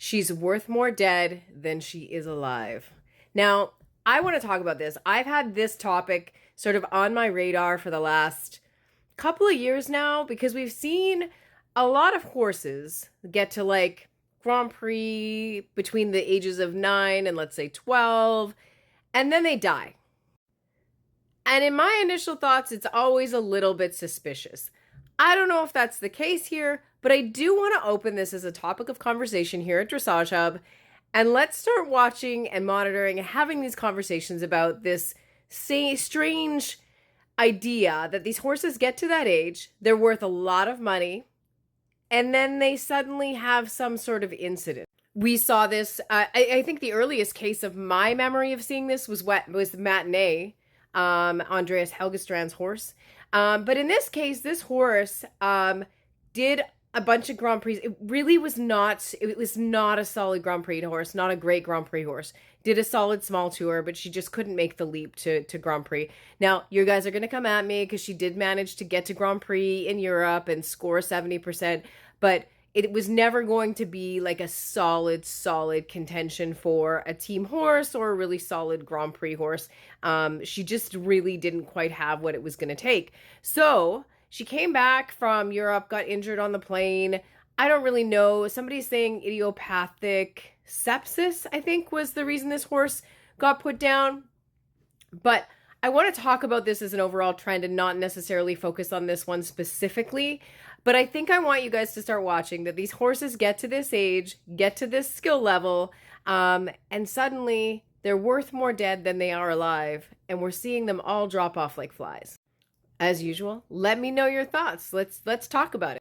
She's worth more dead than she is alive. Now, I want to talk about this. I've had this topic sort of on my radar for the last couple of years now because we've seen a lot of horses get to like Grand Prix between the ages of 9 and let's say 12, and then they die. And in my initial thoughts, it's always a little bit suspicious. I don't know if that's the case here, but I do want to open this as a topic of conversation here at Dressage Hub. And let's start watching and monitoring and having these conversations about this strange idea that these horses get to that age, they're worth a lot of money, and then they suddenly have some sort of incident. We saw this, I think the earliest case of my memory of seeing this was Matinee, Andreas Helgestrand's horse. But in this case, this horse did a bunch of Grand Prix. It was not a solid Grand Prix horse, not a great Grand Prix horse. Did a solid small tour, but she just couldn't make the leap to Grand Prix. Now, you guys are going to come at me because she did manage to get to Grand Prix in Europe and score 70%, but it was never going to be like a solid contention for a team horse or a really solid Grand Prix horse. She just really didn't quite have what it was going to take. So she came back from Europe, got injured on the plane. I don't really know. Somebody's saying idiopathic sepsis, I think, was the reason this horse got put down. But I want to talk about this as an overall trend and not necessarily focus on this one specifically. But I think I want you guys to start watching that these horses get to this age, get to this skill level, and suddenly they're worth more dead than they are alive. And we're seeing them all drop off like flies. As usual, let me know your thoughts. Let's talk about it.